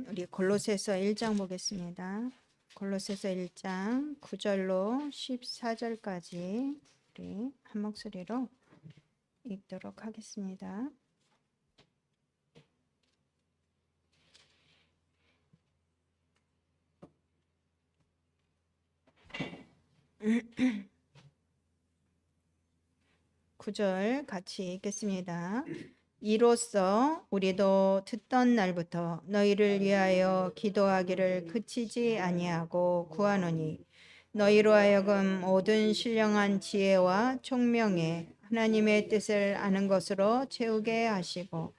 우리 골로새서 1장 보겠습니다. 골로새서 1장 9절로 14절까지 우리 한 목소리로 읽도록 하겠습니다. 구절 같이 읽겠습니다. 이로써 우리도 듣던 날부터 너희를 위하여 기도하기를 그치지 아니하고 구하노니 너희로 하여금 모든 신령한 지혜와 총명에 하나님의 뜻을 아는 것으로 채우게 하시고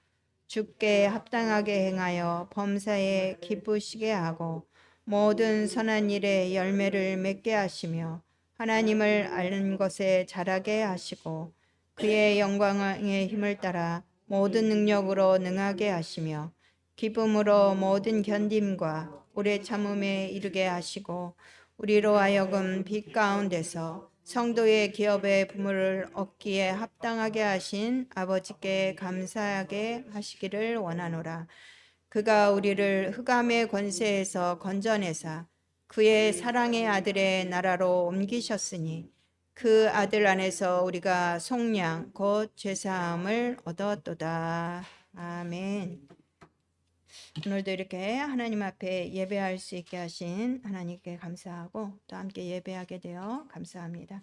주께 합당하게 행하여 범사에 기쁘시게 하고 모든 선한 일에 열매를 맺게 하시며 하나님을 아는 것에 자라게 하시고 그의 영광의 힘을 따라 모든 능력으로 능하게 하시며 기쁨으로 모든 견딤과 오래 참음에 이르게 하시고 우리로 하여금 빛 가운데서 성도의 기업의 부모를 얻기에 합당하게 하신 아버지께 감사하게 하시기를 원하노라. 그가 우리를 흑암의 권세에서 건져내사 그의 사랑의 아들의 나라로 옮기셨으니 그 아들 안에서 우리가 속량 곧 죄사함을 얻었도다. 아멘. 오늘도 이렇게 하나님 앞에 예배할 수 있게 하신 하나님께 감사하고 또 함께 예배하게 되어 감사합니다.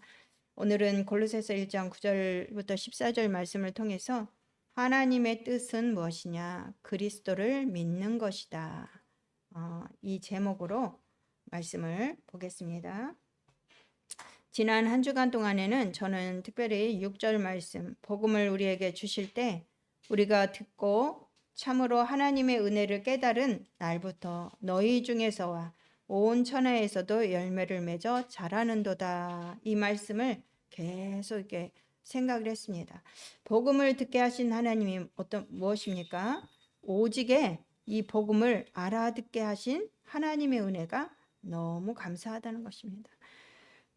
오늘은 골로새서 1장 9절부터 14절 말씀을 통해서 하나님의 뜻은 무엇이냐? 그리스도를 믿는 것이다. 이 제목으로 말씀을 보겠습니다. 지난 한 주간 동안에는 저는 특별히 6절 말씀, 복음을 우리에게 주실 때 우리가 듣고 참으로 하나님의 은혜를 깨달은 날부터 너희 중에서와 온 천하에서도 열매를 맺어 자라는도다. 이 말씀을 계속 이렇게 생각을 했습니다. 복음을 듣게 하신 하나님이 무엇입니까? 오직에 이 복음을 알아듣게 하신 하나님의 은혜가 너무 감사하다는 것입니다.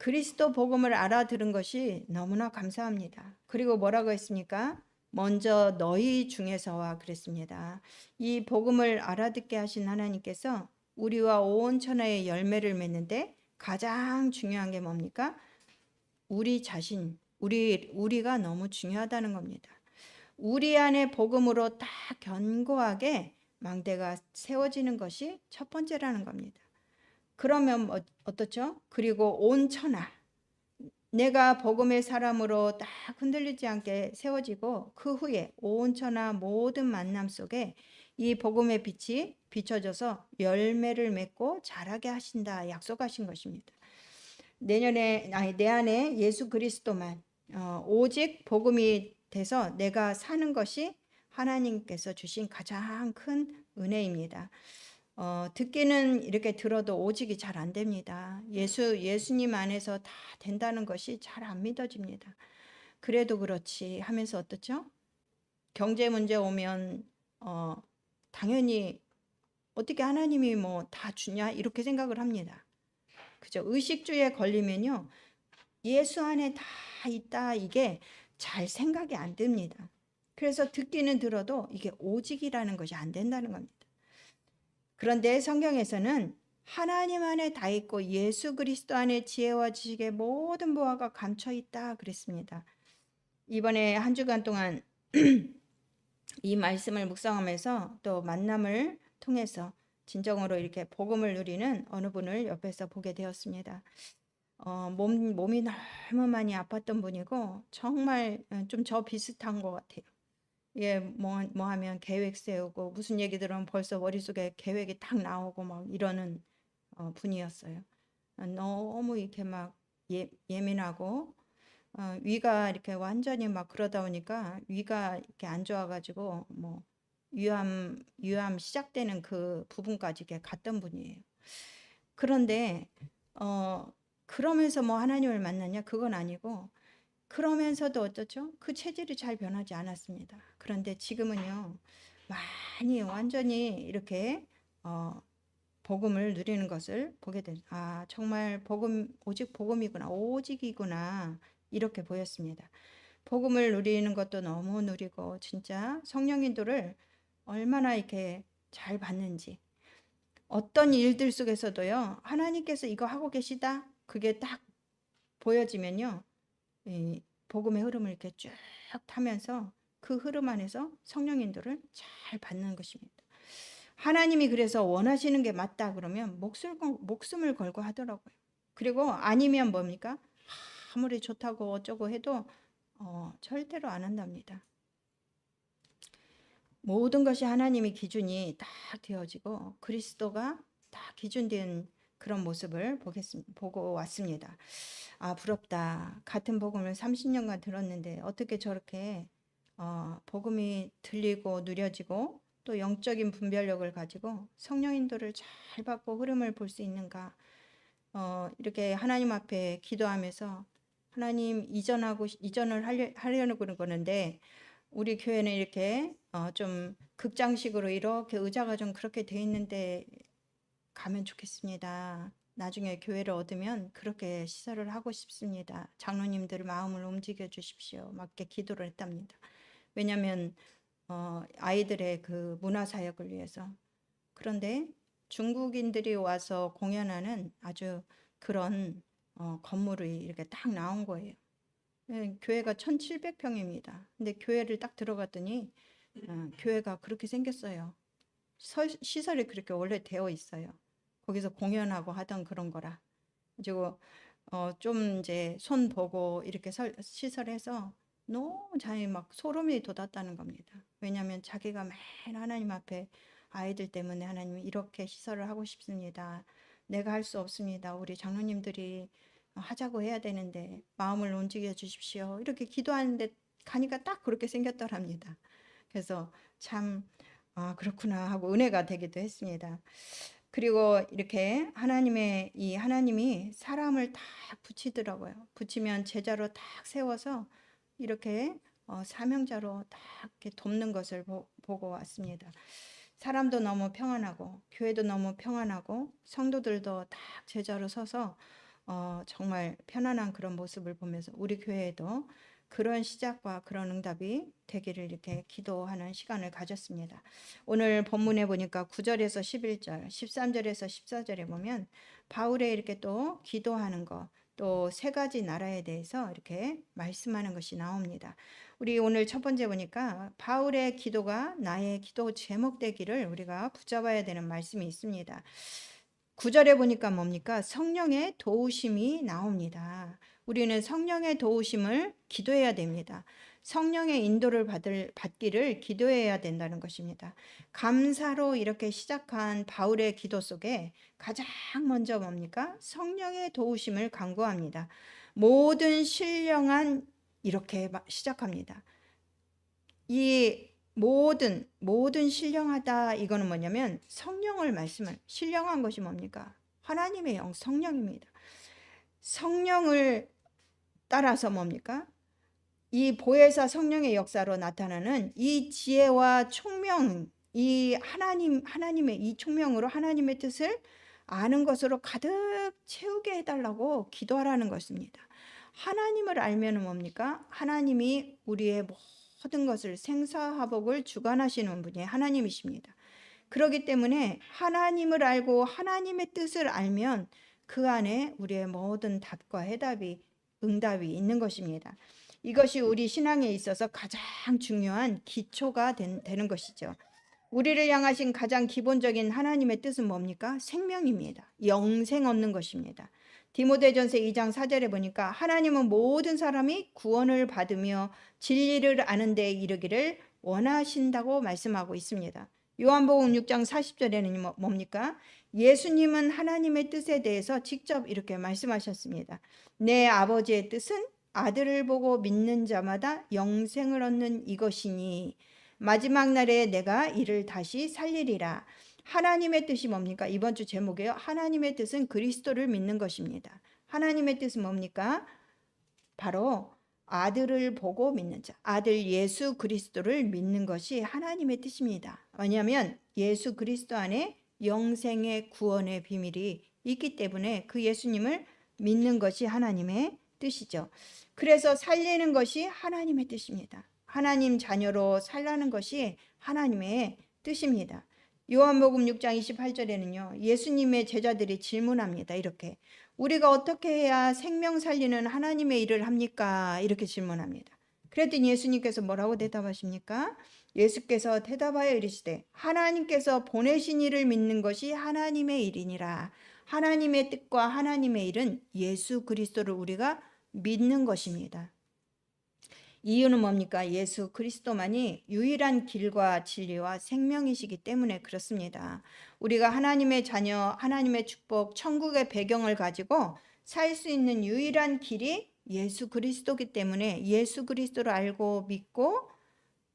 그리스도 복음을 알아들은 것이 너무나 감사합니다. 그리고 뭐라고 했습니까? 먼저 너희 중에서와 그랬습니다. 이 복음을 알아듣게 하신 하나님께서 우리와 온 천하의 열매를 맺는데 가장 중요한 게 뭡니까? 우리 자신, 우리가 너무 중요하다는 겁니다. 우리 안에 복음으로 딱 견고하게 망대가 세워지는 것이 첫 번째라는 겁니다. 그러면 어떻죠? 그리고 온 천하, 내가 복음의 사람으로 딱 흔들리지 않게 세워지고 그 후에 온 천하 모든 만남 속에 이 복음의 빛이 비춰져서 열매를 맺고 자라게 하신다 약속하신 것입니다. 내 안에 예수 그리스도만 오직 복음이 돼서 내가 사는 것이 하나님께서 주신 가장 큰 은혜입니다. 듣기는 이렇게 들어도 오직이 잘 안 됩니다. 예수님 안에서 다 된다는 것이 잘 안 믿어집니다. 그래도 그렇지 하면서 어떻죠? 경제 문제 오면 당연히 어떻게 하나님이 뭐 다 주냐 이렇게 생각을 합니다. 그죠? 의식주의에 걸리면요, 예수 안에 다 있다 이게 잘 생각이 안 듭니다. 그래서 듣기는 들어도 이게 오직이라는 것이 안 된다는 겁니다. 그런데 성경에서는 하나님 안에 다 있고 예수 그리스도 안에 지혜와 지식의 모든 보화가 감춰 있다 그랬습니다. 이번에 한 주간 동안 이 말씀을 묵상하면서 또 만남을 통해서 진정으로 이렇게 복음을 누리는 어느 분을 옆에서 보게 되었습니다. 몸이 너무 많이 아팠던 분이고 정말 좀 저 비슷한 것 같아요. 예, 뭐 하면 계획 세우고 무슨 얘기 들으면 벌써 머릿속에 계획이 딱 나오고 막 이러는 분이었어요. 너무 이렇게 막 예민하고 위가 이렇게 완전히 막 그러다 보니까 위가 이렇게 안 좋아가지고 뭐 유암 시작되는 그 부분까지 이렇게 갔던 분이에요. 그런데 그러면서 뭐 하나님을 만났냐? 그건 아니고 그러면서도 어떻죠? 그 체질이 잘 변하지 않았습니다. 그런데 지금은요, 많이 완전히 이렇게 복음을 누리는 것을 보게 된, 정말 복음, 오직 복음이구나, 오직이구나, 이렇게 보였습니다. 복음을 누리는 것도 너무 누리고, 진짜 성령 인도를 얼마나 이렇게 잘 받는지. 어떤 일들 속에서도요, 하나님께서 이거 하고 계시다, 그게 딱 보여지면요, 이 복음의 흐름을 이렇게 쭉 타면서 그 흐름 안에서 성령 인도를 잘 받는 것입니다. 하나님이 그래서 원하시는 게 맞다 그러면 목숨을 걸고 하더라고요. 그리고 아니면 뭡니까? 아무리 좋다고 어쩌고 해도 절대로 안 한답니다. 모든 것이 하나님의 기준이 딱 되어지고 그리스도가 딱 기준된 그런 모습을 보고 왔습니다. 아, 부럽다. 같은 복음을 30년간 들었는데 어떻게 저렇게 복음이 들리고 누려지고 또 영적인 분별력을 가지고 성령 인도를 잘 받고 흐름을 볼 수 있는가. 이렇게 하나님 앞에 기도하면서 하나님 이전을 하려는 거는데 우리 교회는 이렇게 좀 극장식으로 이렇게 의자가 좀 그렇게 돼 있는데 가면 좋겠습니다. 나중에 교회를 얻으면 그렇게 시설을 하고 싶습니다. 장로님들 마음을 움직여 주십시오. 맞게 기도를 했답니다. 왜냐하면 아이들의 그 문화사역을 위해서. 그런데 중국인들이 와서 공연하는 아주 그런 건물이 이렇게 딱 나온 거예요. 교회가 1700평입니다. 근데 교회를 딱 들어갔더니 교회가 그렇게 생겼어요. 시설이 그렇게 원래 되어 있어요. 거기서 공연하고 하던 그런 거라. 그리고 좀 이제 손 보고 이렇게 시설해서 너무 자기 막 소름이 돋았다는 겁니다. 왜냐하면 자기가 매일 하나님 앞에 아이들 때문에 하나님 이렇게 시설을 하고 싶습니다. 내가 할 수 없습니다. 우리 장로님들이 하자고 해야 되는데 마음을 움직여 주십시오. 이렇게 기도하는데 가니까 딱 그렇게 생겼더랍니다. 그래서 참 그렇구나 하고 은혜가 되기도 했습니다. 그리고 이렇게 하나님이 사람을 딱 붙이더라고요. 붙이면 제자로 딱 세워서 이렇게 사명자로 딱 이렇게 돕는 것을 보고 왔습니다. 사람도 너무 평안하고 교회도 너무 평안하고 성도들도 딱 제자로 서서 정말 편안한 그런 모습을 보면서 우리 교회에도 그런 시작과 그런 응답이 되기를 이렇게 기도하는 시간을 가졌습니다. 오늘 본문에 보니까 9절에서 11절, 13절에서 14절에 보면 바울의 이렇게 또 기도하는 거, 또 세 가지 나라에 대해서 이렇게 말씀하는 것이 나옵니다. 우리 오늘 첫 번째 보니까 바울의 기도가 나의 기도 제목 되기를 우리가 붙잡아야 되는 말씀이 있습니다. 9절에 보니까 뭡니까? 성령의 도우심이 나옵니다. 우리는 성령의 도우심을 기도해야 됩니다. 성령의 인도를 받기를 기도해야 된다는 것입니다. 감사로 이렇게 시작한 바울의 기도 속에 가장 먼저 뭡니까? 성령의 도우심을 간구합니다. 모든 신령한 이렇게 시작합니다. 이 모든 신령하다 이거는 뭐냐면 성령을 신령한 것이 뭡니까? 하나님의 영 성령입니다. 성령을 따라서 뭡니까? 이 보혜사 성령의 역사로 나타나는 이 지혜와 총명, 이 하나님의 이 총명으로 하나님의 뜻을 아는 것으로 가득 채우게 해달라고 기도하라는 것입니다. 하나님을 알면 뭡니까? 하나님이 우리의 모든 것을 생사화복을 주관하시는 분이 하나님이십니다. 그렇기 때문에 하나님을 알고 하나님의 뜻을 알면 그 안에 우리의 모든 답과 응답이 있는 것입니다. 이것이 우리 신앙에 있어서 가장 중요한 기초가 되는 것이죠. 우리를 향하신 가장 기본적인 하나님의 뜻은 뭡니까? 생명입니다. 영생 얻는 것입니다. 디모데전서 2장 4절에 보니까 하나님은 모든 사람이 구원을 받으며 진리를 아는 데 이르기를 원하신다고 말씀하고 있습니다. 요한복음 6장 40절에는 뭡니까? 예수님은 하나님의 뜻에 대해서 직접 이렇게 말씀하셨습니다. 내 아버지의 뜻은 아들을 보고 믿는 자마다 영생을 얻는 이것이니 마지막 날에 내가 이를 다시 살리리라. 하나님의 뜻이 뭡니까? 이번 주 제목이에요. 하나님의 뜻은 그리스도를 믿는 것입니다. 하나님의 뜻은 뭡니까? 바로 아들을 보고 믿는 자, 아들 예수 그리스도를 믿는 것이 하나님의 뜻입니다. 왜냐하면 예수 그리스도 안에 영생의 구원의 비밀이 있기 때문에 그 예수님을 믿는 것이 하나님의 뜻이죠. 그래서 살리는 것이 하나님의 뜻입니다. 하나님 자녀로 살라는 것이 하나님의 뜻입니다. 요한복음 6장 28절에는요. 예수님의 제자들이 질문합니다. 이렇게. 우리가 어떻게 해야 생명 살리는 하나님의 일을 합니까? 이렇게 질문합니다. 그랬더니 예수님께서 뭐라고 대답하십니까? 예수께서 대답하여 이르시되 하나님께서 보내신 이를 믿는 것이 하나님의 일이니라. 하나님의 뜻과 하나님의 일은 예수 그리스도를 우리가 믿는 것입니다. 이유는 뭡니까? 예수 그리스도만이 유일한 길과 진리와 생명이시기 때문에 그렇습니다. 우리가 하나님의 자녀, 하나님의 축복, 천국의 배경을 가지고 살 수 있는 유일한 길이 예수 그리스도기 때문에 예수 그리스도를 알고 믿고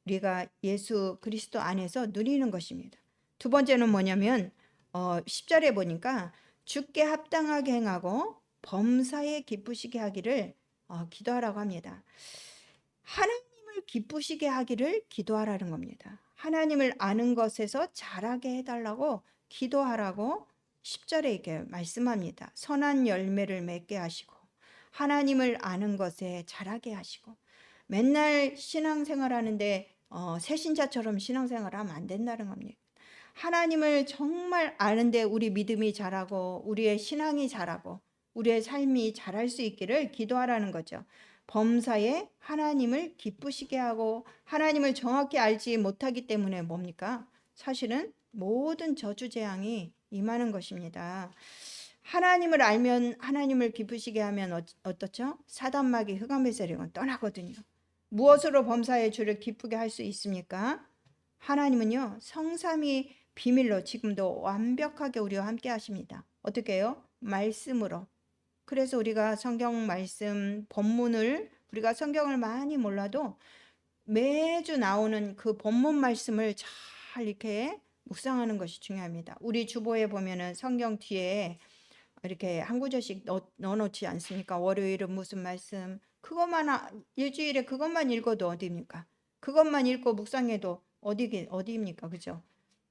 우리가 예수 그리스도 안에서 누리는 것입니다. 두 번째는 뭐냐면 10절에 보니까 주께 합당하게 행하고 범사에 기쁘시게 하기를 기도하라고 합니다. 하나님을 기쁘시게 하기를 기도하라는 겁니다. 하나님을 아는 것에서 자라게 해달라고 기도하라고 10절에 이렇게 말씀합니다. 선한 열매를 맺게 하시고 하나님을 아는 것에 자라게 하시고 맨날 신앙생활 하는데 새신자처럼 신앙생활 하면 안 된다는 겁니다. 하나님을 정말 아는데 우리 믿음이 자라고 우리의 신앙이 자라고 우리의 삶이 자랄 수 있기를 기도하라는 거죠. 범사에 하나님을 기쁘시게 하고 하나님을 정확히 알지 못하기 때문에 뭡니까? 사실은 모든 저주재앙이 임하는 것입니다. 하나님을 알면 하나님을 기쁘시게 하면 어떻죠? 사단마귀 흑암의 세력은 떠나거든요. 무엇으로 범사의 주를 기쁘게 할 수 있습니까? 하나님은요 성삼위 비밀로 지금도 완벽하게 우리와 함께 하십니다. 어떻게 해요? 말씀으로. 그래서 우리가 성경 말씀 본문을 우리가 성경을 많이 몰라도 매주 나오는 그 본문 말씀을 잘 이렇게 묵상하는 것이 중요합니다. 우리 주보에 보면은 성경 뒤에 이렇게 한 구절씩 넣어놓지 않습니까? 월요일은 무슨 말씀, 그것만 일주일에 그것만 읽어도 어디입니까? 그것만 읽고 묵상해도 어디입니까? 그죠?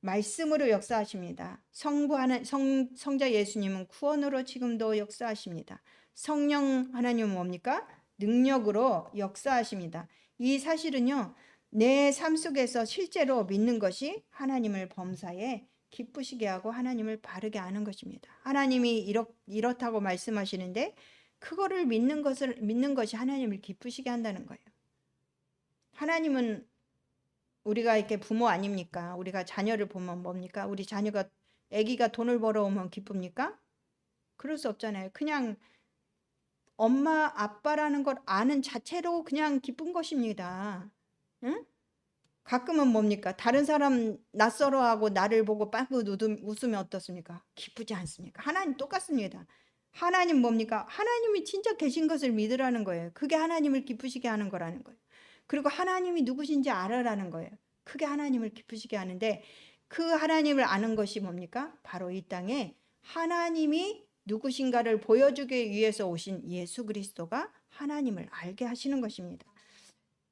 말씀으로 역사하십니다. 성자 예수님은 구원으로 지금도 역사하십니다. 성령 하나님은 뭡니까? 능력으로 역사하십니다. 이 사실은요, 내 삶 속에서 실제로 믿는 것이 하나님을 범사에 기쁘시게 하고 하나님을 바르게 아는 것입니다. 하나님이 이렇다고 말씀하시는데 그거를 믿는 것이 하나님을 기쁘시게 한다는 거예요. 하나님은 우리가 이렇게 부모 아닙니까? 우리가 자녀를 보면 뭡니까? 우리 자녀가 아기가 돈을 벌어오면 기쁩니까? 그럴 수 없잖아요. 그냥 엄마 아빠라는 걸 아는 자체로 그냥 기쁜 것입니다. 응? 가끔은 뭡니까? 다른 사람 낯설어하고 나를 보고 빵긋 웃으면 어떻습니까? 기쁘지 않습니까? 하나님 똑같습니다. 하나님 뭡니까? 하나님이 진짜 계신 것을 믿으라는 거예요. 그게 하나님을 기쁘시게 하는 거라는 거예요. 그리고 하나님이 누구신지 알아라는 거예요. 그게 하나님을 기쁘시게 하는데 그 하나님을 아는 것이 뭡니까? 바로 이 땅에 하나님이 누구신가를 보여주기 위해서 오신 예수 그리스도가 하나님을 알게 하시는 것입니다.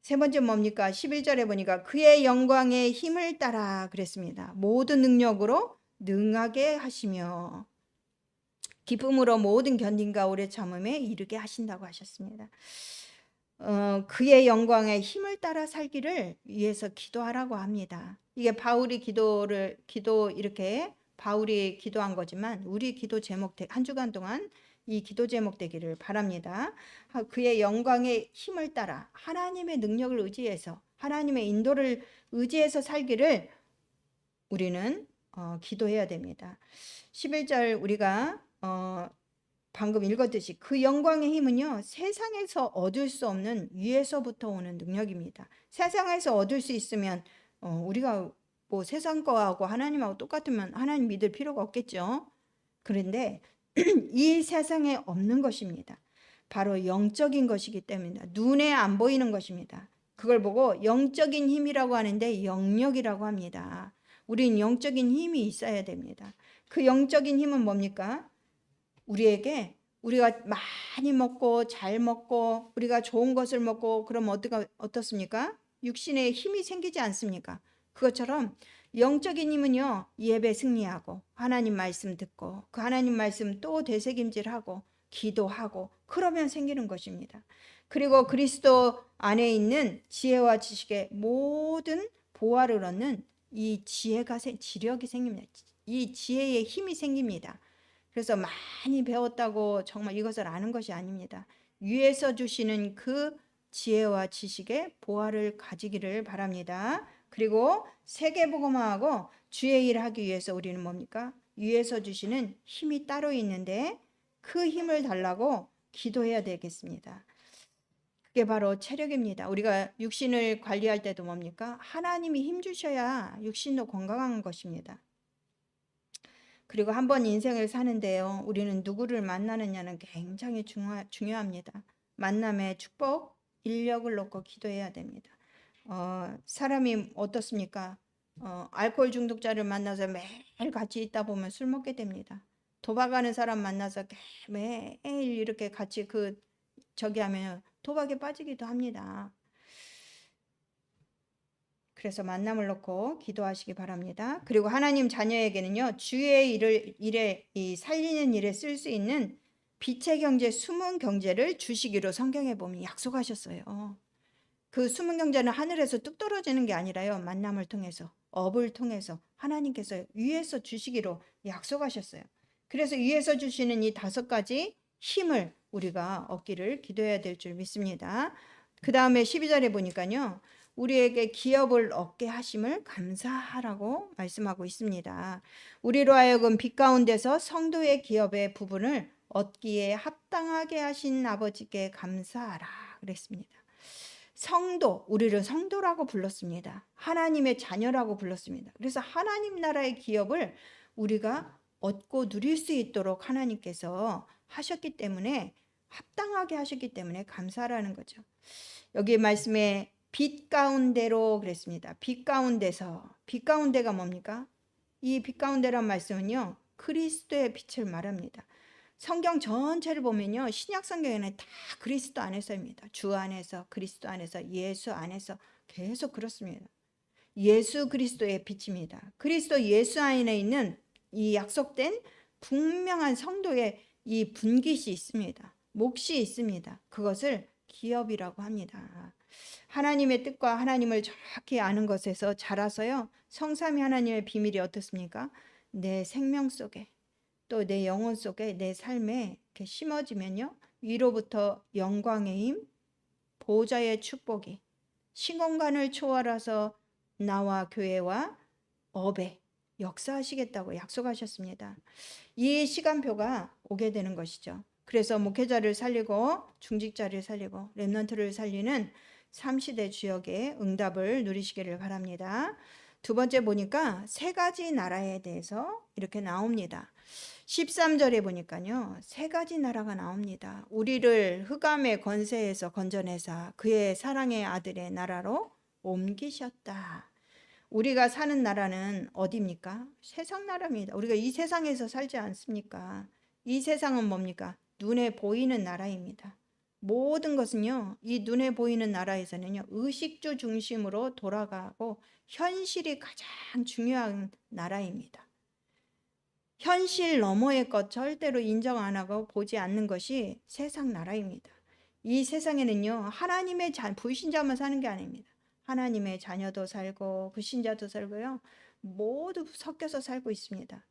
세 번째 뭡니까? 11절에 보니까 그의 영광의 힘을 따라 그랬습니다. 모든 능력으로 능하게 하시며 기쁨으로 모든 견딘과 오래 참음에 이르게 하신다고 하셨습니다. 그의 영광의 힘을 따라 살기를 위해서 기도하라고 합니다. 이게 바울이 이렇게 바울이 기도한 거지만 우리 기도 제목 한 주간 동안 이 기도 제목 되기를 바랍니다. 그의 영광의 힘을 따라 하나님의 능력을 의지해서 하나님의 인도를 의지해서 살기를 우리는 기도해야 됩니다. 11절 우리가 방금 읽었듯이 그 영광의 힘은요 세상에서 얻을 수 없는 위에서부터 오는 능력입니다. 세상에서 얻을 수 있으면 우리가 뭐 세상 거하고 하나님하고 똑같으면 하나님 믿을 필요가 없겠죠. 그런데 이 세상에 없는 것입니다. 바로 영적인 것이기 때문에 눈에 안 보이는 것입니다. 그걸 보고 영적인 힘이라고 하는데 영력이라고 합니다. 우린 영적인 힘이 있어야 됩니다. 그 영적인 힘은 뭡니까? 우리에게 우리가 많이 먹고 잘 먹고 우리가 좋은 것을 먹고 그러면 어떻습니까? 육신에 힘이 생기지 않습니까? 그것처럼 영적인 힘은요 예배 승리하고 하나님 말씀 듣고 그 하나님 말씀 또 되새김질하고 기도하고 그러면 생기는 것입니다. 그리고 그리스도 안에 있는 지혜와 지식의 모든 보화를 얻는 이 지력이 생깁니다. 이 지혜의 힘이 생깁니다. 그래서 많이 배웠다고 정말 이것을 아는 것이 아닙니다. 위에서 주시는 그 지혜와 지식의 보화를 가지기를 바랍니다. 그리고 세계복음화하고 주의 일을 하기 위해서 우리는 뭡니까? 위에서 주시는 힘이 따로 있는데 그 힘을 달라고 기도해야 되겠습니다. 그게 바로 체력입니다. 우리가 육신을 관리할 때도 뭡니까? 하나님이 힘 주셔야 육신도 건강한 것입니다. 그리고 한 번 인생을 사는데요, 우리는 누구를 만나느냐는 굉장히 중요합니다. 만남의 축복, 인력을 놓고 기도해야 됩니다. 사람이 어떻습니까? 알코올 중독자를 만나서 매일 같이 있다 보면 술 먹게 됩니다. 도박하는 사람 만나서 매일 이렇게 같이 저기 하면 도박에 빠지기도 합니다. 그래서 만남을 놓고 기도하시기 바랍니다. 그리고 하나님 자녀에게는요, 주의 일에 이 살리는 일에 쓸 수 있는 빛의 경제, 숨은 경제를 주시기로 성경에 보면 약속하셨어요. 그 숨은 경제는 하늘에서 뚝 떨어지는 게 아니라요, 만남을 통해서, 업을 통해서 하나님께서 위에서 주시기로 약속하셨어요. 그래서 위에서 주시는 이 5가지 힘을 우리가 얻기를 기도해야 될 줄 믿습니다. 그 다음에 12절에 보니까요, 우리에게 기업을 얻게 하심을 감사하라고 말씀하고 있습니다. 우리로 하여금 빛 가운데서 성도의 기업의 부분을 얻기에 합당하게 하신 아버지께 감사하라 그랬습니다. 성도, 우리를 성도라고 불렀습니다. 하나님의 자녀라고 불렀습니다. 그래서 하나님 나라의 기업을 우리가 얻고 누릴 수 있도록 하나님께서 하셨기 때문에, 합당하게 하셨기 때문에 감사라는 거죠. 여기 말씀에 빛 가운데로 그랬습니다. 빛 가운데서. 빛 가운데가 뭡니까? 이 빛 가운데란 말씀은요, 그리스도의 빛을 말합니다. 성경 전체를 보면요, 신약 성경에는 다 그리스도 안에서입니다. 주 안에서, 그리스도 안에서, 예수 안에서 계속 그렇습니다. 예수 그리스도의 빛입니다. 그리스도 예수 안에 있는 이 약속된 분명한 성도의 이 분깃이 있습니다. 몫이 있습니다. 그것을 기업이라고 합니다. 하나님의 뜻과 하나님을 정확히 아는 것에서 자라서요, 성삼위 하나님의 비밀이 어떻습니까? 내 생명 속에, 또 내 영혼 속에, 내 삶에 이렇게 심어지면요, 위로부터 영광의 힘, 보좌의 축복이 시공간을 초월해서 나와 교회와 업에 역사하시겠다고 약속하셨습니다. 이 시간표가 오게 되는 것이죠. 그래서 목회자를 살리고 중직자를 살리고 렘넌트를 살리는 3시대 주역의 응답을 누리시기를 바랍니다. 두 번째 보니까 3가지 나라에 대해서 이렇게 나옵니다. 13절에 보니까요, 3가지 나라가 나옵니다. 우리를 흑암의 권세에서 건져내사 그의 사랑의 아들의 나라로 옮기셨다. 우리가 사는 나라는 어디입니까? 세상 나라입니다. 우리가 이 세상에서 살지 않습니까? 이 세상은 뭡니까? 눈에 보이는 나라입니다. 모든 것은요, 이 눈에 보이는 나라에서는요, 의식주 중심으로 돌아가고 현실이 가장 중요한 나라입니다. 현실 너머의 것 절대로 인정 안 하고 보지 않는 것이 세상 나라입니다. 이 세상에는요, 하나님의 불신자만 사는 게 아닙니다. 하나님의 자녀도 살고 불신자도 살고요, 모두 섞여서 살고 있습니다.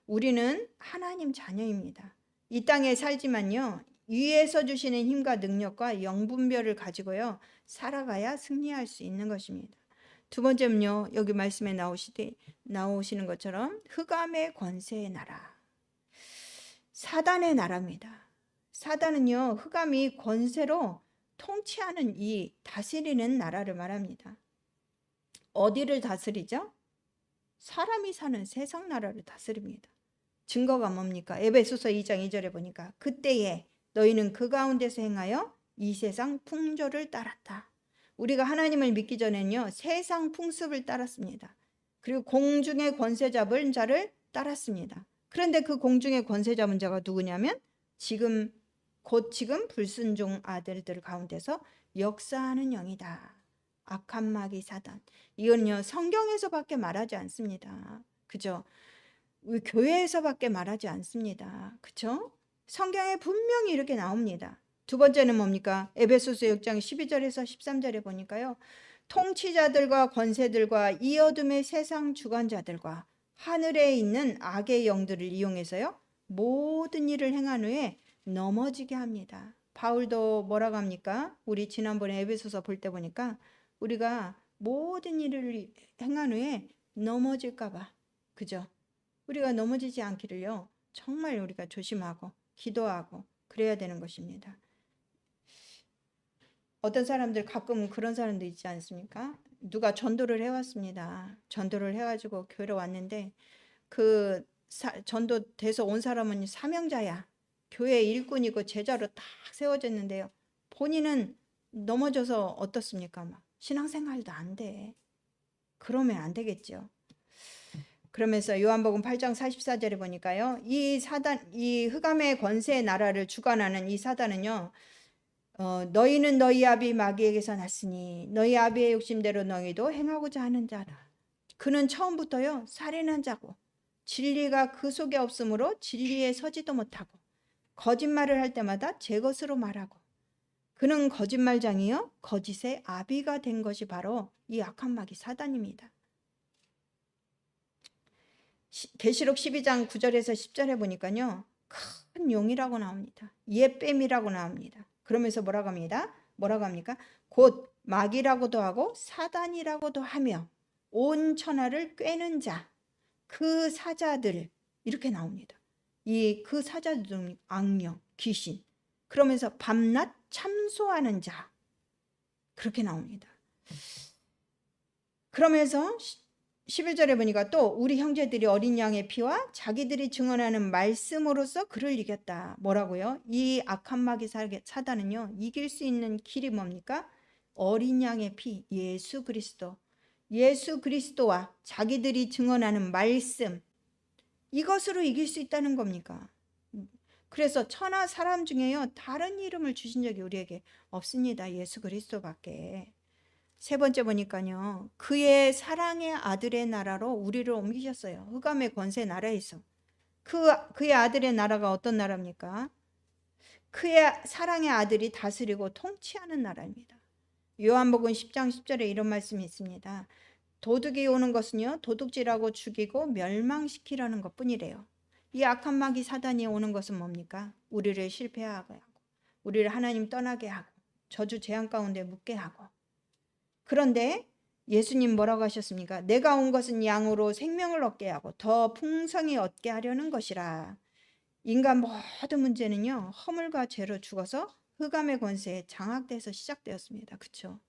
우리는 하나님 자녀입니다. 이 땅에 살지만요, 위에서 주시는 힘과 능력과 영분별을 가지고요, 살아가야 승리할 수 있는 것입니다. 두 번째는요, 여기 말씀에 나오시는 것처럼 흑암의 권세의 나라, 사단의 나라입니다. 사단은요, 흑암이 권세로 통치하는 이 다스리는 나라를 말합니다. 어디를 다스리죠? 사람이 사는 세상 나라를 다스립니다. 증거가 뭡니까? 에베소서 2장 2절에 보니까 그때에 너희는 그 가운데서 행하여 이 세상 풍조를 따랐다. 우리가 하나님을 믿기 전에는요, 세상 풍습을 따랐습니다. 그리고 공중의 권세 잡은 자를 따랐습니다. 그런데 그 공중의 권세 잡은 자가 누구냐면 지금 불순종 아들들 가운데서 역사하는 영이다. 악한 마귀 사단. 이건요, 성경에서밖에 말하지 않습니다. 그죠? 교회에서밖에 말하지 않습니다. 그죠? 성경에 분명히 이렇게 나옵니다. 두 번째는 뭡니까? 에베소서 6장 12절에서 13절에 보니까요, 통치자들과 권세들과 이 어둠의 세상 주관자들과 하늘에 있는 악의 영들을 이용해서요, 모든 일을 행한 후에 넘어지게 합니다. 바울도 뭐라고 합니까? 우리 지난번에 에베소서 볼 때 보니까 우리가 모든 일을 행한 후에 넘어질까 봐, 그죠? 우리가 넘어지지 않기를요, 정말 우리가 조심하고 기도하고 그래야 되는 것입니다. 어떤 사람들 가끔 그런 사람도 있지 않습니까? 누가 전도를 해왔습니다. 전도를 해가지고 교회로 왔는데 그 전도 돼서 온 사람은 사명자야. 교회 일꾼이고 제자로 딱 세워졌는데요. 본인은 넘어져서 어떻습니까? 막 신앙생활도 안 돼. 그러면 안 되겠죠. 그러면서 요한복음 8장 44절에 보니까요. 이 사단, 이 흑암의 권세의 나라를 주관하는 이 사단은요. 너희는 너희 아비 마귀에게서 났으니 너희 아비의 욕심대로 너희도 행하고자 하는 자다. 그는 처음부터요 살인한 자고 진리가 그 속에 없으므로 진리에 서지도 못하고 거짓말을 할 때마다 제 것으로 말하고 그는 거짓말장이요 거짓의 아비가 된 것이 바로 이 악한 마귀 사단입니다. 계시록 12장 9절에서 10절에 보니까요 큰 용이라고 나옵니다. 옛뱀이라고 나옵니다. 그러면서 뭐라고 합니다? 뭐라고 합니까? 곧 마귀라고도 하고 사단이라고도 하며 온 천하를 꿰는 자, 그 사자들 이렇게 나옵니다. 이 그 사자들 악령, 귀신. 그러면서 밤낮 참소하는 자 그렇게 나옵니다. 그러면서 11절에 보니까 또 우리 형제들이 어린 양의 피와 자기들이 증언하는 말씀으로써 그를 이겼다. 뭐라고요? 이 악한 마귀 사단은요 이길 수 있는 길이 뭡니까? 어린 양의 피, 예수 그리스도. 예수 그리스도와 자기들이 증언하는 말씀, 이것으로 이길 수 있다는 겁니까? 그래서 천하 사람 중에요 다른 이름을 주신 적이 우리에게 없습니다. 예수 그리스도밖에. 세 번째 보니까요 그의 사랑의 아들의 나라로 우리를 옮기셨어요. 흑암의 권세 나라에서. 그의 아들의 나라가 어떤 나라입니까? 그의 사랑의 아들이 다스리고 통치하는 나라입니다. 요한복음 10장 10절에 이런 말씀이 있습니다. 도둑이 오는 것은요 도둑질하고 죽이고 멸망시키려는 것뿐이래요. 이 악한 마귀 사단이 오는 것은 뭡니까? 우리를 실패하게 하고 우리를 하나님 떠나게 하고 저주 재앙 가운데 묻게 하고. 그런데 예수님 뭐라고 하셨습니까? 내가 온 것은 양으로 생명을 얻게 하고 더 풍성히 얻게 하려는 것이라. 인간 모든 문제는요 허물과 죄로 죽어서 흑암의 권세에 장악돼서 시작되었습니다. 그렇죠?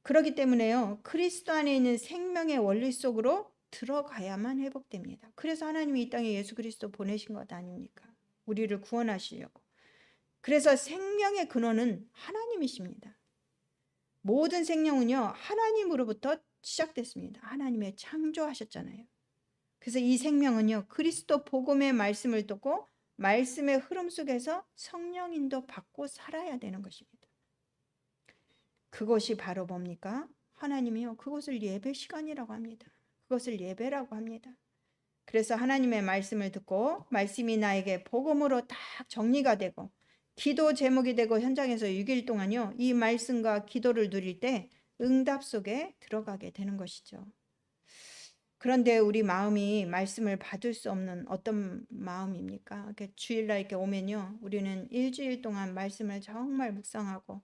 그렇기 때문에요 그리스도 안에 있는 생명의 원리 속으로 들어가야만 회복됩니다. 그래서 하나님이 이 땅에 예수 그리스도 보내신 것 아닙니까? 우리를 구원하시려고. 그래서 생명의 근원은 하나님이십니다. 모든 생명은요 하나님으로부터 시작됐습니다. 하나님의 창조하셨잖아요. 그래서 이 생명은요 그리스도 복음의 말씀을 듣고 말씀의 흐름 속에서 성령 인도 받고 살아야 되는 것입니다. 그것이 바로 뭡니까? 하나님이요 그것을 예배 시간이라고 합니다. 그것을 예배라고 합니다. 그래서 하나님의 말씀을 듣고 말씀이 나에게 복음으로 딱 정리가 되고 기도 제목이 되고 현장에서 6일 동안요 이 말씀과 기도를 누릴 때 응답 속에 들어가게 되는 것이죠. 그런데 우리 마음이 말씀을 받을 수 없는 어떤 마음입니까? 이렇게 주일날 이렇게 오면요 우리는 일주일 동안 말씀을 정말 묵상하고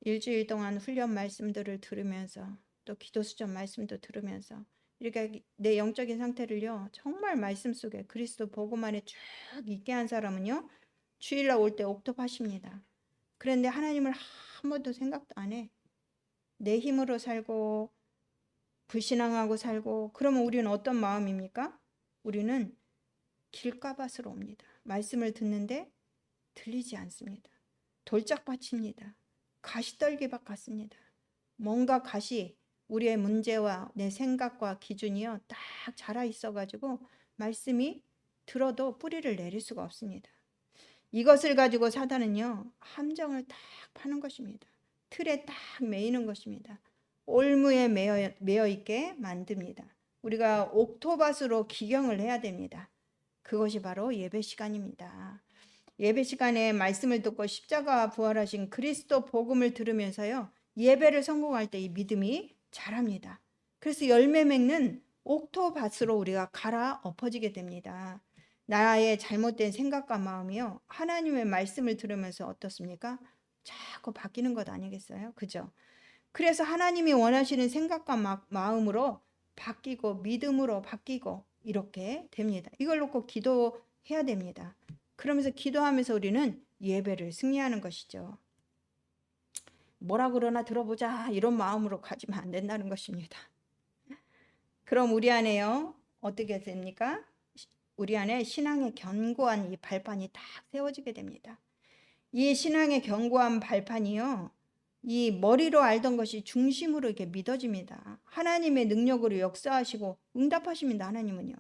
일주일 동안 훈련 말씀들을 들으면서 또 기도 수전 말씀도 들으면서 이렇게 내 영적인 상태를요 정말 말씀 속에 그리스도 복음 안에 쭉 있게 한 사람은요 주일날 올 때 옥톱하십니다. 그런데 하나님을 한 번도 생각도 안 해. 내 힘으로 살고 불신앙하고 살고 그러면 우리는 어떤 마음입니까? 우리는 길가밭으로 옵니다. 말씀을 듣는데 들리지 않습니다. 돌짝밭입니다. 가시떨기밭 같습니다. 뭔가 가시 우리의 문제와 내 생각과 기준이요 딱 자라 있어가지고 말씀이 들어도 뿌리를 내릴 수가 없습니다. 이것을 가지고 사단은요 함정을 딱 파는 것입니다. 틀에 딱 매이는 것입니다. 올무에 매여 있게 만듭니다. 우리가 옥토밭으로 기경을 해야 됩니다. 그것이 바로 예배 시간입니다. 예배 시간에 말씀을 듣고 십자가와 부활하신 그리스도 복음을 들으면서요 예배를 성공할 때 이 믿음이 자랍니다. 그래서 열매 맺는 옥토밭으로 우리가 갈아 엎어지게 됩니다. 나의 잘못된 생각과 마음이요, 하나님의 말씀을 들으면서 어떻습니까? 자꾸 바뀌는 것 아니겠어요? 그죠? 그래서 하나님이 원하시는 생각과 마음으로 바뀌고 믿음으로 바뀌고 이렇게 됩니다. 이걸 놓고 기도해야 됩니다. 그러면서 기도하면서 우리는 예배를 승리하는 것이죠. 뭐라 그러나 들어보자 이런 마음으로 가지면 안 된다는 것입니다. 그럼 우리 안에요, 어떻게 됩니까? 우리 안에 신앙의 견고한 이 발판이 딱 세워지게 됩니다. 이 신앙의 견고한 발판이요, 이 머리로 알던 것이 중심으로 이렇게 믿어집니다. 하나님의 능력으로 역사하시고 응답하십니다. 하나님은요.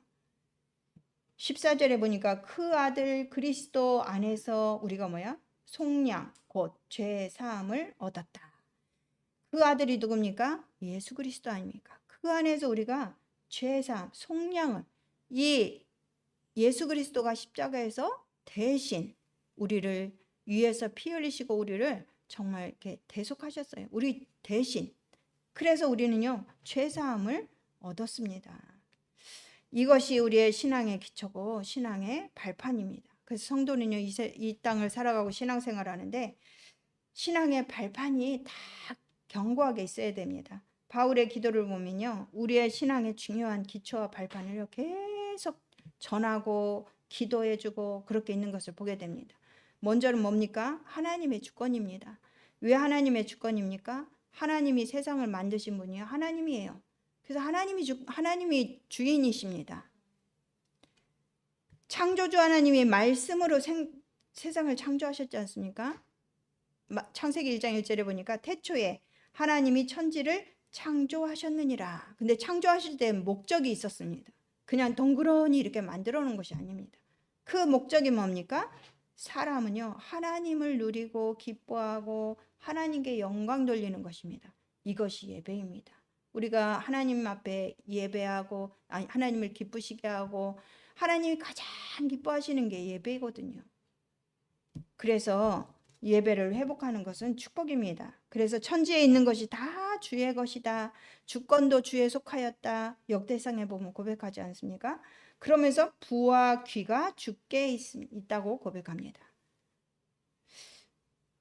14절에 보니까 그 아들 그리스도 안에서 우리가 뭐야? 속량 곧 죄 사함을 얻었다. 그 아들이 누굽니까? 예수 그리스도 아닙니까? 그 안에서 우리가 죄 사함, 속량을, 이 예수 그리스도가 십자가에서 대신 우리를 위해서 피 흘리시고 우리를 정말 이렇게 대속하셨어요. 우리 대신. 그래서 우리는요, 죄 사함을 얻었습니다. 이것이 우리의 신앙의 기초고 신앙의 발판입니다. 그래서 성도는요, 이 땅을 살아가고 신앙생활 하는데 신앙의 발판이 다 견고하게 있어야 됩니다. 바울의 기도를 보면요, 우리의 신앙의 중요한 기초와 발판을 계속 전하고 기도해주고 그렇게 있는 것을 보게 됩니다. 먼저는 뭡니까? 하나님의 주권입니다. 왜 하나님의 주권입니까? 하나님이 세상을 만드신 분이요, 하나님이에요. 그래서 하나님이 주인이십니다. 창조주 하나님이 말씀으로 세상을 창조하셨지 않습니까? 창세기 1장 1절에 보니까 태초에 하나님이 천지를 창조하셨느니라. 근데 창조하실 때 목적이 있었습니다. 그냥 덩그러니 이렇게 만들어 놓은 것이 아닙니다. 그 목적이 뭡니까? 사람은요, 하나님을 누리고 기뻐하고 하나님께 영광 돌리는 것입니다. 이것이 예배입니다. 우리가 하나님 앞에 예배하고 하나님을 기쁘시게 하고 하나님이 가장 기뻐하시는 게 예배거든요. 그래서 예배를 회복하는 것은 축복입니다. 그래서 천지에 있는 것이 다 주의 것이다. 주권도 주에 속하였다. 역대상에 보면 고백하지 않습니까? 그러면서 부와 귀가 주께 있다고 고백합니다.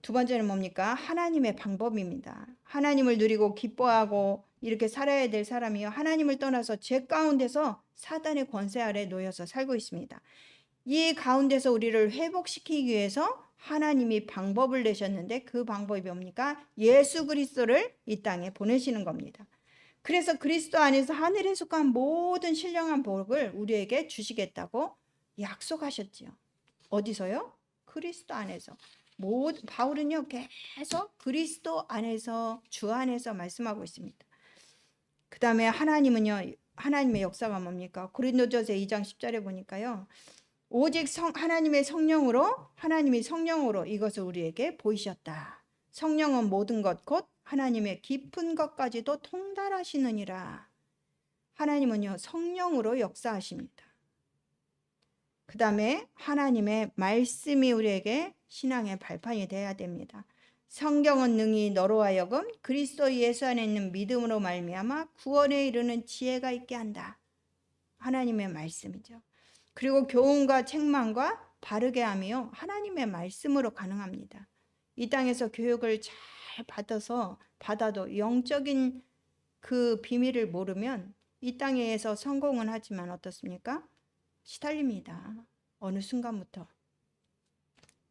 두 번째는 뭡니까? 하나님의 방법입니다. 하나님을 누리고 기뻐하고 이렇게 살아야 될 사람이요, 하나님을 떠나서 죄 가운데서 사단의 권세 아래 놓여서 살고 있습니다. 이 가운데서 우리를 회복시키기 위해서 하나님이 방법을 내셨는데 그 방법이 뭡니까? 예수 그리스도를 이 땅에 보내시는 겁니다. 그래서 그리스도 안에서 하늘에 속한 모든 신령한 복을 우리에게 주시겠다고 약속하셨지요. 어디서요? 그리스도 안에서. 바울은요, 계속 그리스도 안에서, 주 안에서 말씀하고 있습니다. 그 다음에 하나님은요, 하나님의 역사가 뭡니까? 고린도전서 2장 10절에 보니까요, 오직 하나님이 성령으로 이것을 우리에게 보이셨다. 성령은 모든 것 곧 하나님의 깊은 것까지도 통달하시느니라. 하나님은요, 성령으로 역사하십니다. 그 다음에 하나님의 말씀이 우리에게 신앙의 발판이 되어야 됩니다. 성경은 능히 너로 하여금 그리스도 예수 안에 있는 믿음으로 말미암아 구원에 이르는 지혜가 있게 한다. 하나님의 말씀이죠. 그리고 교훈과 책망과 바르게 함이요, 하나님의 말씀으로 가능합니다. 이 땅에서 교육을 잘 받아도 영적인 그 비밀을 모르면 이 땅에서 성공은 하지만 어떻습니까? 시달립니다. 어느 순간부터.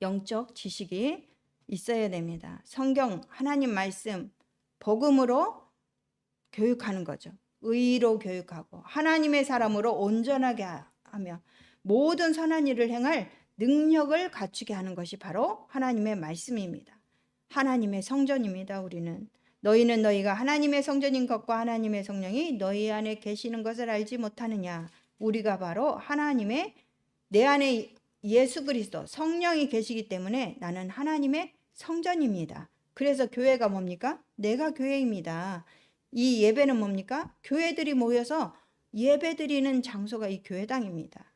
영적 지식이 있어야 됩니다. 성경, 하나님 말씀, 복음으로 교육하는 거죠. 의로 교육하고 하나님의 사람으로 온전하게 하며 모든 선한 일을 행할 능력을 갖추게 하는 것이 바로 하나님의 말씀입니다. 하나님의 성전입니다. 우리는. 너희는 너희가 하나님의 성전인 것과 하나님의 성령이 너희 안에 계시는 것을 알지 못하느냐. 우리가 바로 하나님의, 내 안에 예수 그리스도 성령이 계시기 때문에 나는 하나님의 성전입니다. 그래서 교회가 뭡니까? 내가 교회입니다. 이 예배는 뭡니까? 교회들이 모여서 예배드리는 장소가 이 교회당입니다.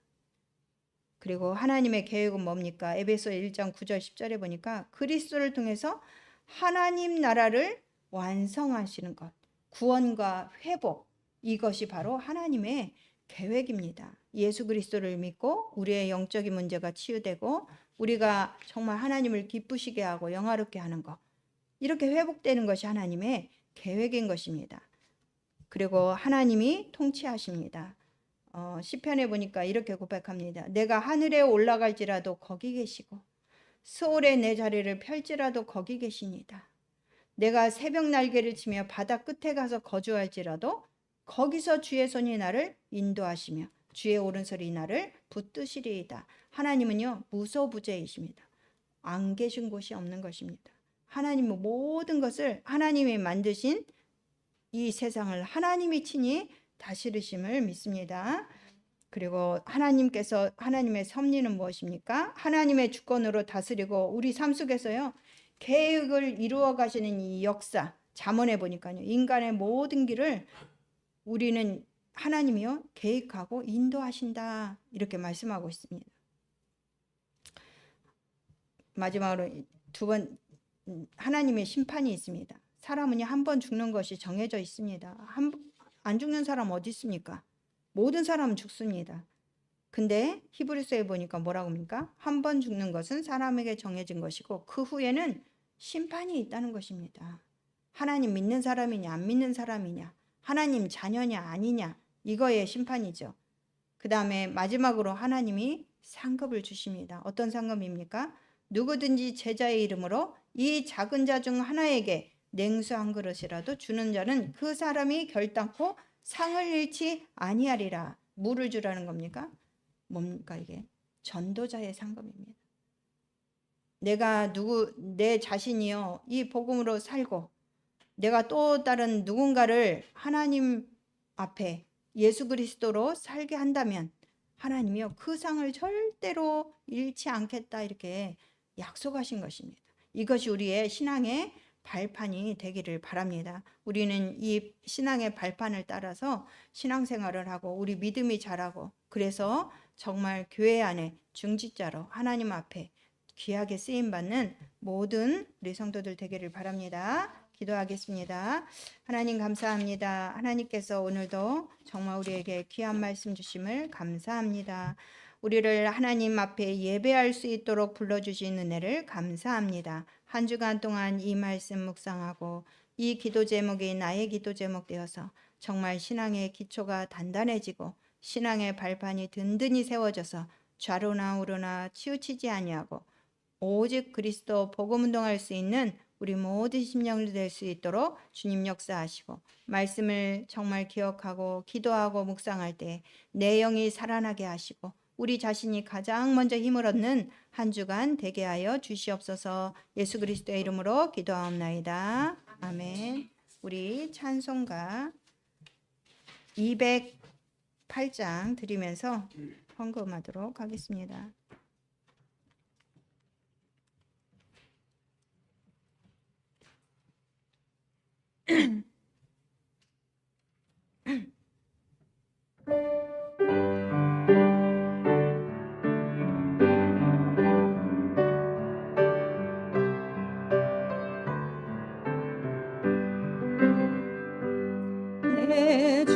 그리고 하나님의 계획은 뭡니까? 에베소 1장 9절 10절에 보니까 그리스도를 통해서 하나님 나라를 완성하시는 것, 구원과 회복, 이것이 바로 하나님의 계획입니다. 예수 그리스도를 믿고 우리의 영적인 문제가 치유되고 우리가 정말 하나님을 기쁘시게 하고 영화롭게 하는 것, 이렇게 회복되는 것이 하나님의 계획인 것입니다. 그리고 하나님이 통치하십니다. 시편에 보니까 이렇게 고백합니다. 내가 하늘에 올라갈지라도 거기 계시고 스올에 내 자리를 펼지라도 거기 계십니다. 내가 새벽 날개를 치며 바다 끝에 가서 거주할지라도 거기서 주의 손이 나를 인도하시며 주의 오른손이 나를 붙드시리이다. 하나님은요, 무소부재이십니다. 안 계신 곳이 없는 것입니다. 하나님은 모든 것을, 하나님이 만드신 이 세상을 하나님이 친히 다스리심을 믿습니다. 그리고 하나님께서, 하나님의 섭리는 무엇입니까? 하나님의 주권으로 다스리고 우리 삶 속에서요, 계획을 이루어 가시는 이 역사, 잠언에 보니까요, 인간의 모든 길을 우리는 하나님이요, 계획하고 인도하신다, 이렇게 말씀하고 있습니다. 마지막으로 두 번, 하나님의 심판이 있습니다. 사람은 한 번 죽는 것이 정해져 있습니다. 안 죽는 사람 어디 있습니까? 모든 사람은 죽습니다. 근데 히브리서에 보니까 뭐라고 합니까? 한 번 죽는 것은 사람에게 정해진 것이고 그 후에는 심판이 있다는 것입니다. 하나님 믿는 사람이냐 안 믿는 사람이냐, 하나님 자녀냐 아니냐, 이거의 심판이죠. 그 다음에 마지막으로 하나님이 상급을 주십니다. 어떤 상급입니까? 누구든지 제자의 이름으로 이 작은 자 중 하나에게 냉수 한 그릇이라도 주는 자는 그 사람이 결단코 상을 잃지 아니하리라. 뭐를 주라는 겁니까? 뭡니까 이게? 전도자의 상급입니다. 내가 내 자신이요, 이 복음으로 살고 내가 또 다른 누군가를 하나님 앞에 예수 그리스도로 살게 한다면 하나님이요, 그 상을 절대로 잃지 않겠다, 이렇게 약속하신 것입니다. 이것이 우리의 신앙의 발판이 되기를 바랍니다. 우리는 이 신앙의 발판을 따라서 신앙생활을 하고 우리 믿음이 자라고, 그래서 정말 교회 안에 중직자로 하나님 앞에 귀하게 쓰임받는 모든 우리 성도들 되기를 바랍니다. 기도하겠습니다. 하나님 감사합니다. 하나님께서 오늘도 정말 우리에게 귀한 말씀 주심을 감사합니다. 우리를 하나님 앞에 예배할 수 있도록 불러주신 은혜를 감사합니다. 한 주간 동안 이 말씀 묵상하고 이 기도 제목이 나의 기도 제목 되어서 정말 신앙의 기초가 단단해지고 신앙의 발판이 든든히 세워져서 좌로나 우로나 치우치지 아니하고 오직 그리스도 복음 운동할 수 있는 우리 모든 심령들 될 수 있도록 주님 역사하시고, 말씀을 정말 기억하고 기도하고 묵상할 때 내 영이 살아나게 하시고 우리 자신이 가장 먼저 힘을 얻는 한 주간 되게 하여 주시옵소서. 예수 그리스도의 이름으로 기도하옵나이다. 아멘. 우리 찬송가 208장 드리면서 헌금하도록 하겠습니다. 내 주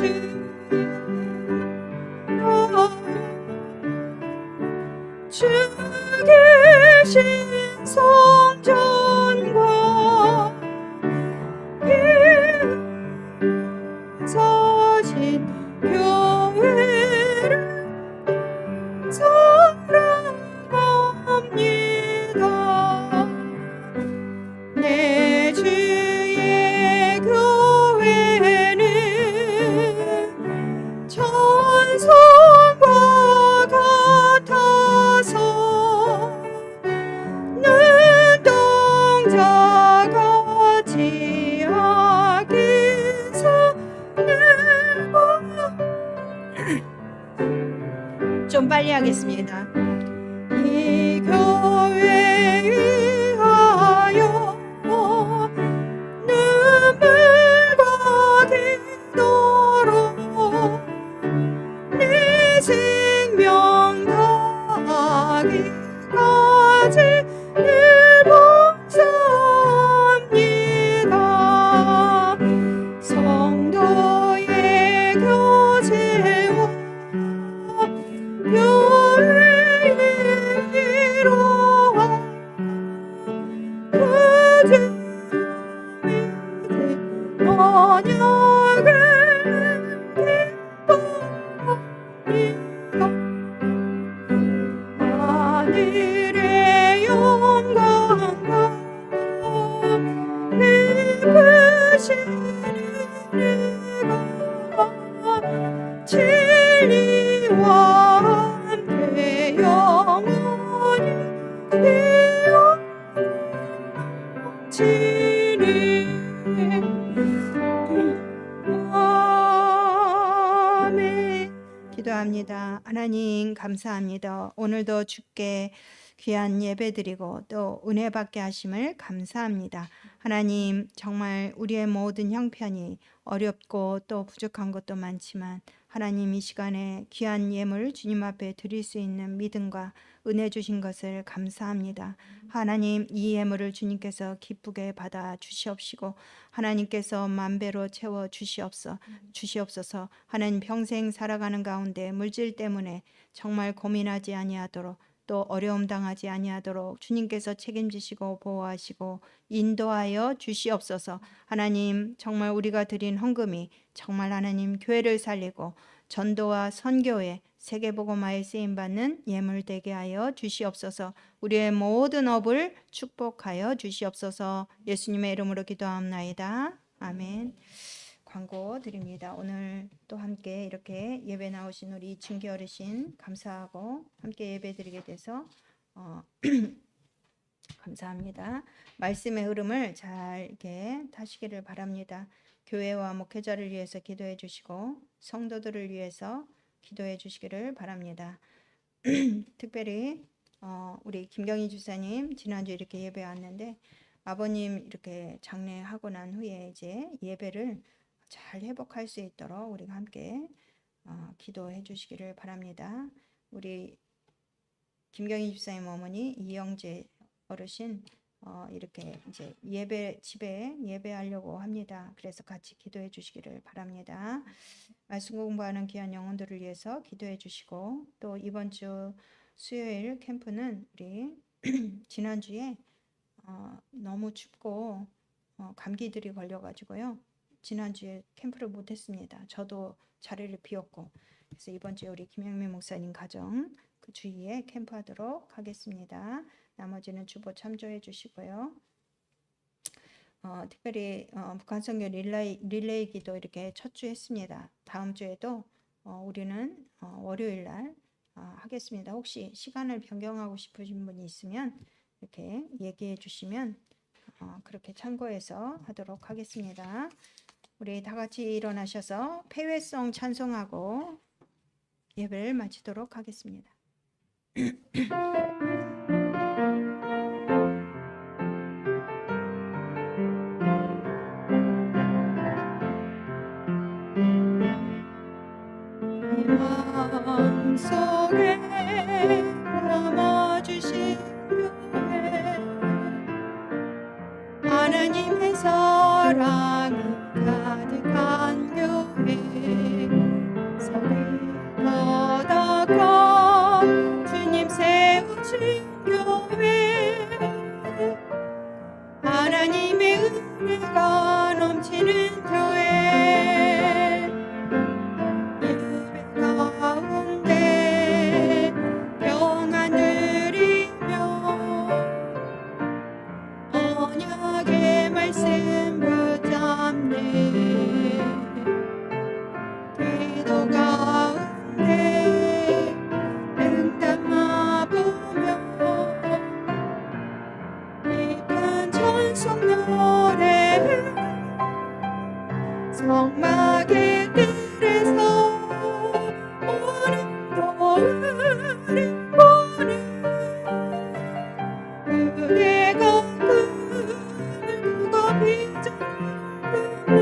계신 성전과 서신 교회를 사랑합니다. 내 주의 교회는 천성과 같아서 눈동자같이 하기서 좀 빨리 하겠습니다. 이 교회에 위하여 눈물과 기도로 내 생명 다하기까지 늘 봉사합니다. 하늘의 영광과 예쁘신 은혜가 진리와 함께 영원히 되어지리. 아멘. 기도합니다. 하나님 감사합니다. 오늘도 주께 귀한 예배 드리고 또 은혜 받게 하심을 감사합니다. 하나님, 정말 우리의 모든 형편이 어렵고 또 부족한 것도 많지만 하나님, 이 시간에 귀한 예물 주님 앞에 드릴 수 있는 믿음과 은혜 주신 것을 감사합니다. 하나님, 이 예물을 주님께서 기쁘게 받아 주시옵시고 하나님께서 만배로 채워 주시옵소서. 하나님, 평생 살아가는 가운데 물질 때문에 정말 고민하지 아니하도록 또 어려움 당하지 아니하도록 주님께서 책임지시고 보호하시고 인도하여 주시옵소서. 하나님, 정말 우리가 드린 헌금이 정말 하나님 교회를 살리고 전도와 선교에 세계복음화에 쓰임받는 예물 되게 하여 주시옵소서. 우리의 모든 업을 축복하여 주시옵소서. 예수님의 이름으로 기도합나이다. 아멘. 광고 드립니다. 오늘 또 함께 이렇게 예배 나오신 우리 증기 어르신 감사하고 함께 예배 드리게 돼서 감사합니다. 말씀의 흐름을 잘 이렇게 타시기를 바랍니다. 교회와 목회자를 위해서 기도해 주시고 성도들을 위해서 기도해 주시기를 바랍니다. 특별히 우리 김경희 주사님 지난주 이렇게 예배 왔는데 아버님 이렇게 장례하고 난 후에 이제 예배를 잘 회복할 수 있도록 우리가 함께 기도해 주시기를 바랍니다. 우리 김경희 집사님 어머니 이영재 어르신 이렇게 이제 집에 예배하려고 합니다. 그래서 같이 기도해 주시기를 바랍니다. 말씀 공부하는 귀한 영혼들을 위해서 기도해 주시고 또 이번 주 수요일 캠프는 우리 지난주에 너무 춥고 감기들이 걸려가지고요. 지난주에 캠프를 못했습니다. 저도 자리를 비웠고 그래서 이번 주에 우리 김영민 목사님 가정 그 주위에 캠프하도록 하겠습니다. 나머지는 주보 참조해 주시고요. 특별히 북한 선교 릴레이 기도 이렇게 첫 주 했습니다. 다음 주에도 우리는 월요일 날 하겠습니다. 혹시 시간을 변경하고 싶으신 분이 있으면 이렇게 얘기해 주시면 그렇게 참고해서 하도록 하겠습니다. 우리 다 같이 일어나셔서 폐회성 찬송하고 예배를 마치도록 하겠습니다. 마음속에 담아주신 교회 하나님의 사랑이 가득한 교회 소리 걷어가 주님 세우신 교회 하나님의 은혜가 넘치는 교회 가운데 평안 누리며 언약의 말씀 붙잡네 기도 가운데 응답만 보며 깊은 찬송 노래 성막의 뜰에서 그대가 꿈을 빚었네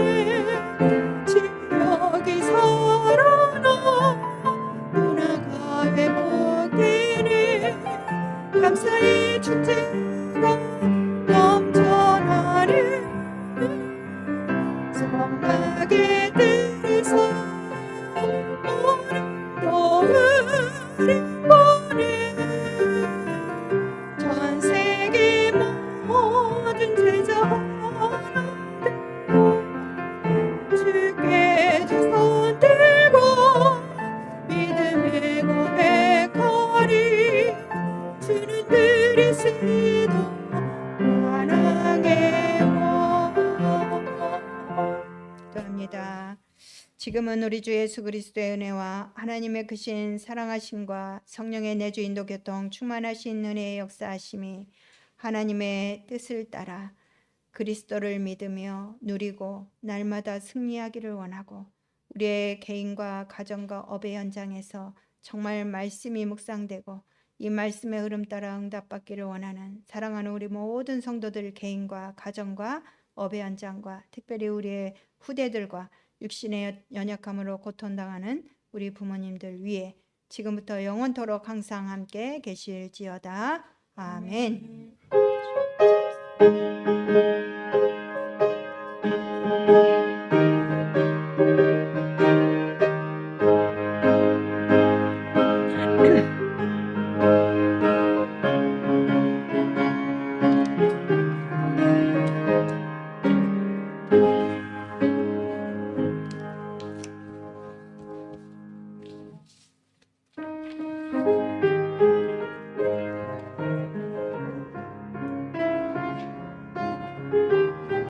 지역이 살아나 문화가 회복되네 감사의 축제가 넘쳐나네 성막의 뜰에서 오늘도 주님 보내 전 세계 모든 제자들아 주께 두 손 들고 믿음의 고백하리 주는 그리스도 만왕의 왕. 기도합니다. 지금은 우리 주 예수 그리스도의 은혜와 하나님의 크신 사랑하심과 성령의 내주 인도 교통 충만하신 은혜의 역사하심이 하나님의 뜻을 따라 그리스도를 믿으며 누리고 날마다 승리하기를 원하고 우리의 개인과 가정과 업의 현장에서 정말 말씀이 묵상되고 이 말씀의 흐름 따라 응답받기를 원하는 사랑하는 우리 모든 성도들 개인과 가정과 업의 현장과 특별히 우리의 후대들과 육신의 연약함으로 고통당하는 우리 부모님들 위해 지금부터 영원토록 항상 함께 계실지어다. 아멘.